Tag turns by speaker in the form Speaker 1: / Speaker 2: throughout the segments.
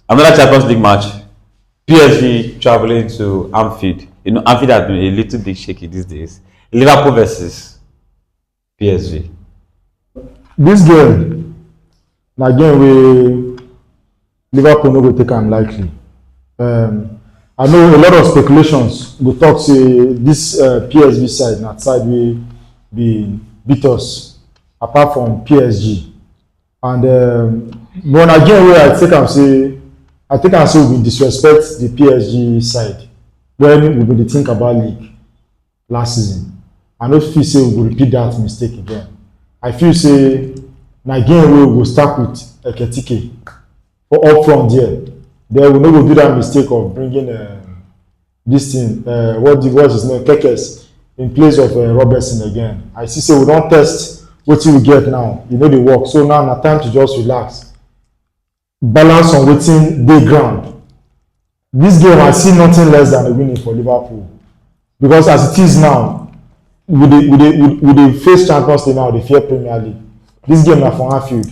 Speaker 1: Another Champions League match. PSG traveling to Anfield. You know, Anfield has been a little bit shaky these days. Liverpool versus PSG.
Speaker 2: This game, na game wey Liverpool no go take am lightly. I know a lot of speculations go talk say this PSV side na side wey be beat us apart from PSG. And but na game wey I take am say we disrespect the PSG side when we go dey think about league last season. I no feel say we go repeat that mistake again. I feel say na game wey we go start with Ekitike for up front there. Then we no go do that mistake of bringing this thing what's his name, Kekes, in place of Robertson again. I see say we don test wetin we get now. E no dey work, so now na time to just relax, balance on wetin dey ground. This game I see nothing less than a winning for Liverpool, because as it is now, we dey face Champions League now, dey fear Premier League. This game na for Anfield.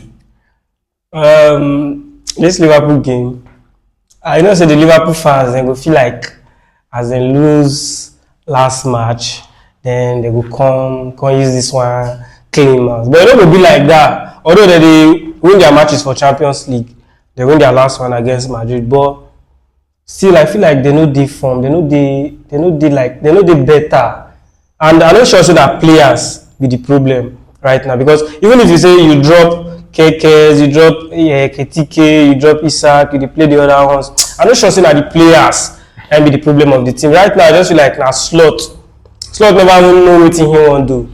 Speaker 3: This Liverpool game, I know say the Liverpool fans dem go feel like as dem lose last match, then they go come use this one claim us. But it no go be like that. Although they win their matches for Champions League, they win their last one against Madrid, but still I feel like they no dey form, they no dey better. And I'm not sure so that players be the problem right now, because even if you say you drop Kekes, you drop Ketike, you drop Isak, you play the other ones, I'm not sure so that the players can be the problem of the team. Right now I just feel like na Slot never even know wetin he wan do.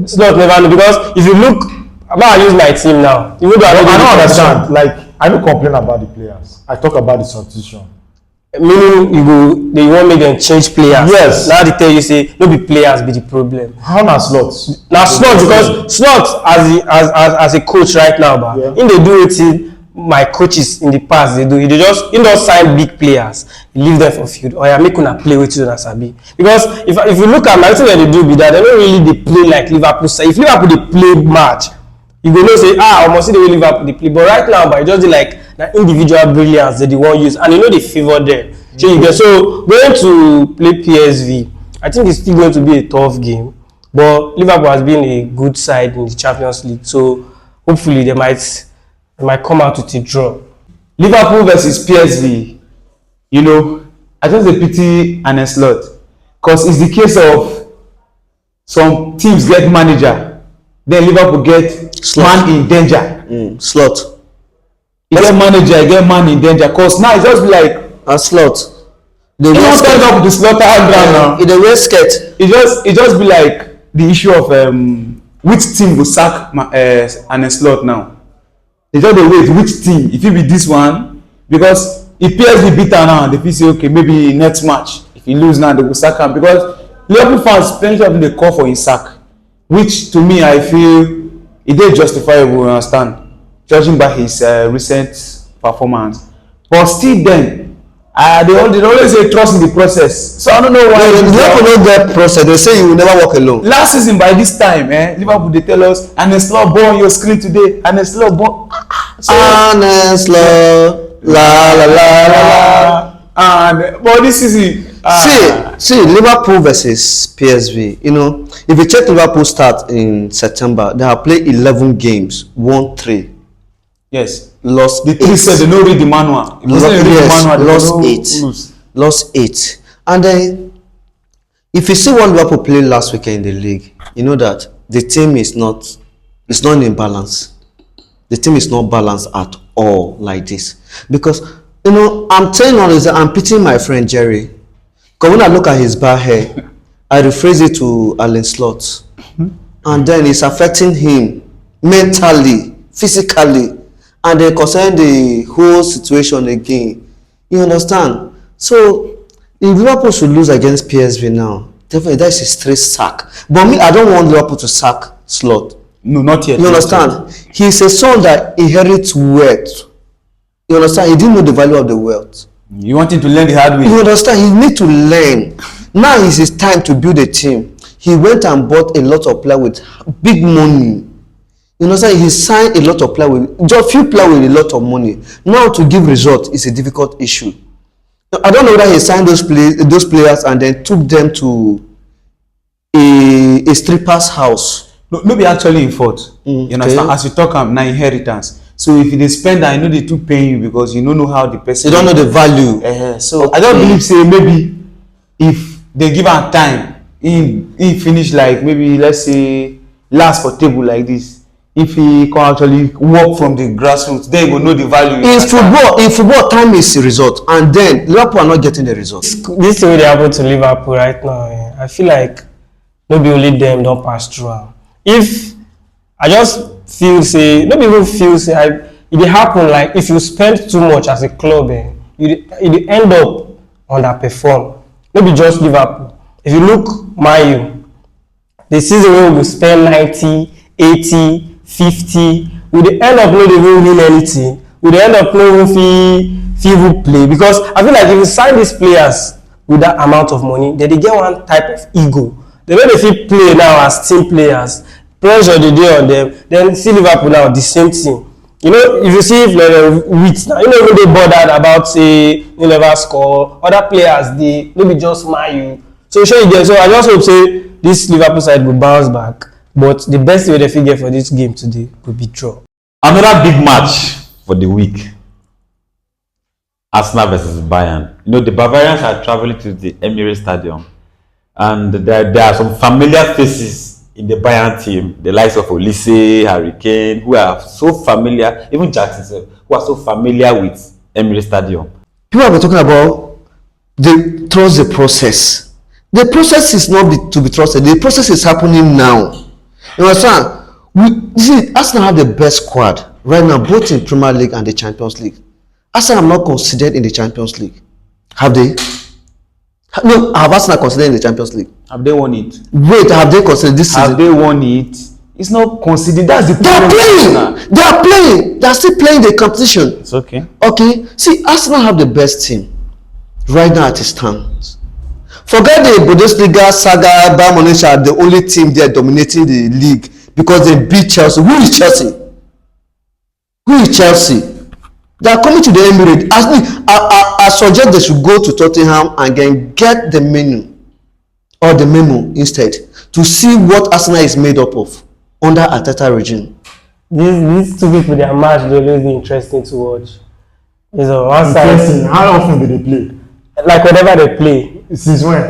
Speaker 3: Slot never know, because if you look, I use my team now, even though I
Speaker 2: don't understand. Like, I don't complain about the players, I talk about the substitution.
Speaker 3: Meaning they want make them change players.
Speaker 2: Yes.
Speaker 3: Now they tell you say no be players be the problem.
Speaker 2: How na Slot?
Speaker 3: Na Slot, because Slot as a coach right now, but
Speaker 2: yeah,
Speaker 3: in they do wetin my coaches in the past they do. He just sign big players, leave them for field, or make una play wetin una sabi. Because if you look at everything that they do be that they don't really they play like Liverpool. If Liverpool they play match, you go know say almost see the way Liverpool they play. But right now, but it just like the individual brilliance that they want use, and they favor them. So going to play PSV, I think it's still going to be a tough game. But Liverpool has been a good side in the Champions League, so hopefully they might come out with a draw.
Speaker 4: Liverpool versus PSV, you know, I just a pity and a slot, because it's the case of some teams get manager, then Liverpool get
Speaker 5: Slot.
Speaker 4: man in danger.
Speaker 5: Slot.
Speaker 4: You get manager, you get man in danger, because now it's just be like
Speaker 5: A Slot.
Speaker 4: you don't stand up with the slaughter ground now.
Speaker 5: In the red skirt.
Speaker 4: It just be like the issue of which team will sack an slot now. They just dey wait which team, if it be this one, because if PSV beat her now, they feel say okay, maybe next match if he lose now they will sack him, because Liverpool fans plenty of them dey call for his sack, which to me I feel it dey justifiable, you understand, judging by his recent performance. But still then they always say trust in the process, so I don't know why.
Speaker 5: Liverpool no get process, they say you will never walk alone.
Speaker 4: Last season by this time Liverpool they tell us and a slot ball on your screen today and a slot ball
Speaker 5: la la la la.
Speaker 4: and but this season
Speaker 5: see Liverpool versus PSV, you know, if you check Liverpool start in September, they have played 11 games, won 3,
Speaker 4: yes,
Speaker 5: lost
Speaker 4: the 3 said they no read the manual.
Speaker 5: Lost 8. And then if you see what Liverpool played last weekend in the league, you know that the team is not in balance. The team is not balanced at all like this, because you know I'm telling you honestly, I'm pitying my friend Jerry, because when I look at his bad hair, I rephrase it to Alan Slot, and then it's affecting him mentally, physically, and then concerning the whole situation again. You understand? So if Liverpool should lose against PSV now, definitely that is a straight sack. But me, I don't want Liverpool to sack Slot.
Speaker 4: No, not yet.
Speaker 5: You understand? He's a son that inherits wealth. You understand? He didn't know the value of the wealth.
Speaker 4: You want him to learn the hard way.
Speaker 5: You understand? He need to learn. Now is his time to build a team. He went and bought a lot of players with big money. You know, say he signed a lot of players with just few players with a lot of money. Now to give result is a difficult issue. I don't know whether he signed those players and then took them to a stripper's house.
Speaker 4: No be actually in fault. You understand?
Speaker 5: Okay.
Speaker 4: As you talk am na inheritance. So if they spend that, I know they too paying you because you don't know how the person.
Speaker 5: You don't know the value.
Speaker 4: So
Speaker 5: Okay.
Speaker 4: I don't believe say maybe if they give am time, he finish like maybe let's say last for table like this. If he can actually work from the grassroots, then he will know the value.
Speaker 5: In football, time is the result, and then Liverpool are not getting the result.
Speaker 3: This thing wey dey happen to Liverpool right now, I feel like no be only them don pass through am. If I just feel say, no be even feel say, e dey happen like if you spend too much as a club, you dey end up underperform. No be just Liverpool. If you look Man U, the season wey we go spend 90, 80, 50, we dey end up no dey even win anything. We dey end up no even fit even play because I feel like if you sign these players with that amount of money, they dey get one type of ego. They no dey fit play now as team players. Pressure dey dey on them. Then see Liverpool now, the same thing. You know, if you see Wits now, you no even dey bothered about say you never score. Other players dey no be just Man U. So sure you get. So I just hope say this Liverpool side will bounce back. But the best way they fit get for this game today could be draw.
Speaker 1: Another big match for the week. Arsenal versus Bayern. You know, the Bavarians are traveling to the Emirates Stadium. And there are some familiar faces in the Bayern team. The likes of Olise, Harry Kane, who are so familiar, even Jackson, who are so familiar with Emirates Stadium.
Speaker 5: People have been talking about trust the process. The process is not to be trusted. The process is happening now. You understand? You see, Arsenal have the best squad right now, both in Premier League and the Champions League. Arsenal are not considered in the Champions League. Have they? No, have Arsenal considered in the Champions League?
Speaker 4: Have they won it?
Speaker 5: Wait, have they considered this season?
Speaker 4: Have they won it? It's not considered. That's the
Speaker 5: They are playing. They are playing. They are still playing the competition.
Speaker 1: It's okay.
Speaker 5: Okay. See, Arsenal have the best team right now at its stands. Forget the Bundesliga saga. Bayern Munich are the only team there dominating the league because they beat Chelsea. Who is Chelsea? Who is Chelsea? They are coming to the Emirates. I suggest they should go to Tottenham and then get the menu or the memo instead to see what Arsenal is made up of under Arteta regime.
Speaker 3: These two people, their match, they always be interesting to watch. It's on one side.
Speaker 2: How often do they play?
Speaker 3: Like whenever they play.
Speaker 2: Since when?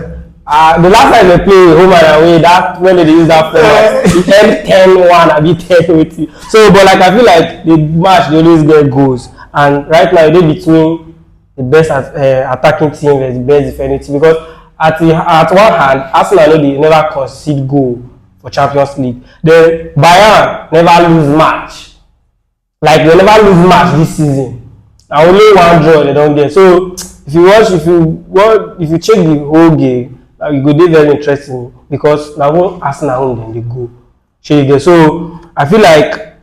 Speaker 3: The last time they play home and away, that when they use that format, it end 10-1, I be 10-80. So, but like I feel like the match they always get goals, and right now they between the best attacking team versus the best defending team because at one hand, Arsenal they never concede goal for Champions League. The Bayern never lose match. Like they never lose match this season. Now only one draw they don't get. So if you check the whole game, you go dey very interesting because now when Arsenal home then they go. So I feel like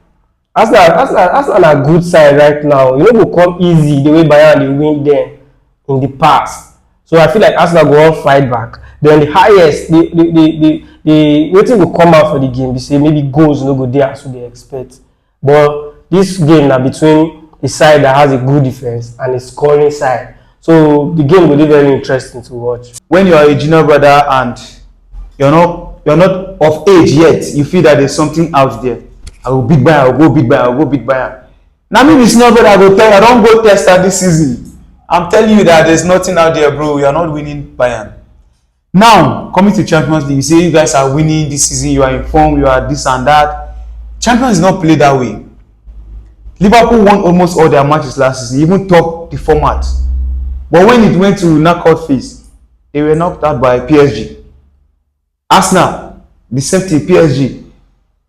Speaker 3: Arsenal are good side right now. You know go come easy the way Bayern they win them in the past. So I feel like Arsenal go on fight back. Then the highest the waiting will come out for the game. They say maybe goals no go there as they expect. But this game now between a side that has a good defense and a scoring side. So the game will be very interesting to watch.
Speaker 4: When you are a junior brother and you're not of age yet, you feel that there's something out there. I will beat Bayern, I will go beat Bayern, I will go beat Bayern. Now me, the senior brother, I go tell you, I don't go test that this season. I'm telling you that there's nothing out there, bro. You are not winning Bayern. Now, coming to Champions League, you say you guys are winning this season, you are informed, you are this and that. Champions is not played that way. Liverpool won almost all their matches last season, even topped the format. But when it went to knockout phase, they were knocked out by PSG. Arsenal, the same thing, PSG.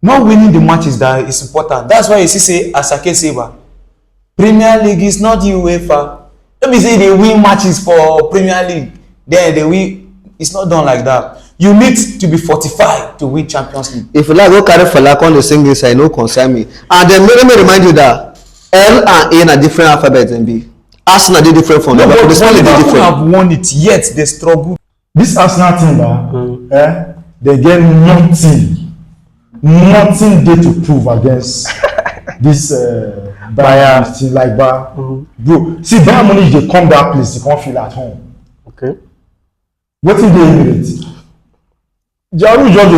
Speaker 4: Not winning the matches that is important. That's why you see say Asake Seba, Premier League is not the UEFA. Let me say they win matches for Premier League. Then they win. It's not done like that. You need to be 45 to win Champions League.
Speaker 5: If you like go carry for like on the same side, no concern me. And then let me remind you that L and A are different alphabets than B. Arsenal they different from them.
Speaker 4: But Liverpool have won it, yet they struggle.
Speaker 2: This Arsenal team, they get nothing nothing there to prove against this Bayern
Speaker 3: Bayern.
Speaker 2: team like Bayern. Bro, see Bayern Munich dey come that place, they can't feel at home.
Speaker 3: Okay.
Speaker 2: Wetin dey Emirates? Jaru just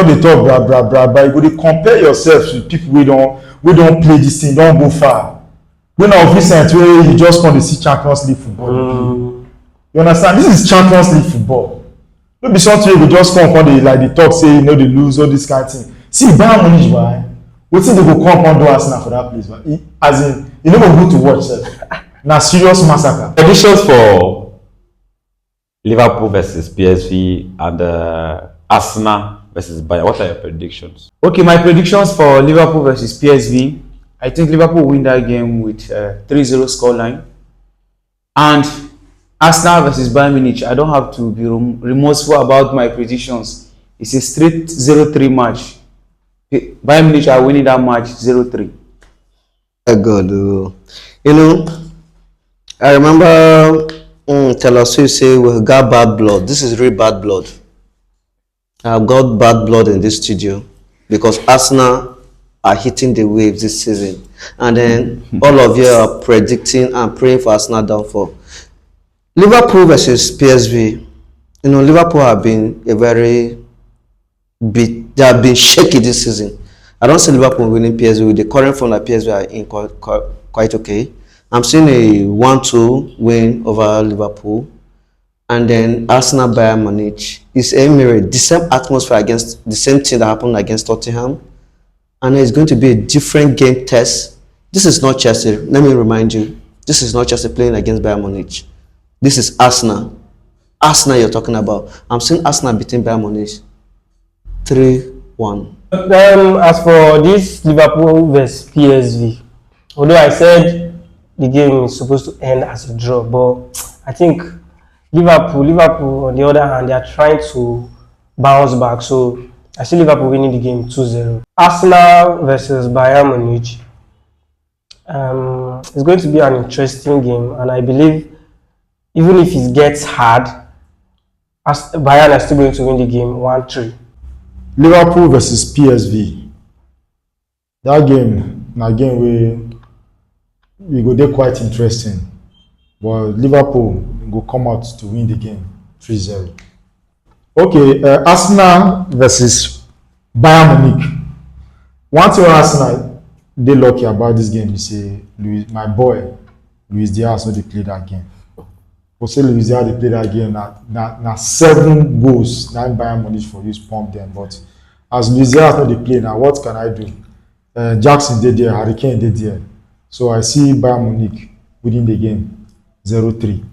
Speaker 2: dey talk bra, you go dey compare yourself with people wey don play this thing, don go far. Wey na of recent wey you just come dey see Champions League football dey play. You understand? This is Champions League football. No be something wey go just come dey like dey talk say you no dey lose all this kind thing. See Bayern Munich why? Wetin dey go come do Arsenal for that place? As in, e no go good to watch sef. Na serious massacre.
Speaker 1: Predictions for Liverpool versus PSV and Arsenal versus Bayern. What are your predictions?
Speaker 4: Okay, my predictions for Liverpool versus PSV. I think Liverpool will win that game with 3-0 scoreline. And Arsenal versus Bayern Munich, I don't have to be remorseful about my predictions. It's a straight 0-3 match. Bayern Munich are winning that match 0-3.
Speaker 5: God, you know, I remember Taylor Swift say we got bad blood. This is really bad blood. I've got bad blood in this studio because Arsenal are hitting the waves this season, and then all of you are predicting and praying for Arsenal downfall. Liverpool versus PSV. You know, Liverpool have been they have been shaky this season. I don't see Liverpool winning PSV with the current form that PSV are in quite okay. I'm seeing a 1-2 win over Liverpool. And then Arsenal Bayern Munich is a mirror, the same atmosphere against the same thing that happened against Tottenham. And it's going to be a different game test. This is not Chelsea. Let me remind you, this is not Chelsea playing against Bayern Munich. This is Arsenal. Arsenal you're talking about. I'm seeing Arsenal beating Bayern Munich 3-1.
Speaker 3: As for this Liverpool versus PSV, although I said the game is supposed to end as a draw, but I think Liverpool on the other hand, they are trying to bounce back. So I see Liverpool winning the game 2-0. Arsenal versus Bayern Munich. It's going to be an interesting game, and I believe even if it gets hard, Bayern are still going to win the game 1-3.
Speaker 2: Liverpool versus PSV. That game, na game wey e go dey quite interesting. But Liverpool go come out to win the game 3-0. Okay, Arsenal versus Bayern Munich. One thing Arsenal dey lucky about this game is say my boy Luis Diaz no dey play that game. For say Luis Diaz dey play that game, na 7 goals na Bayern Munich for use pump them. But as Luis Diaz no dey play now, what can I do? Jackson dey there, Harry Kane dey there. So I see Bayern Munich winning the game 0-3.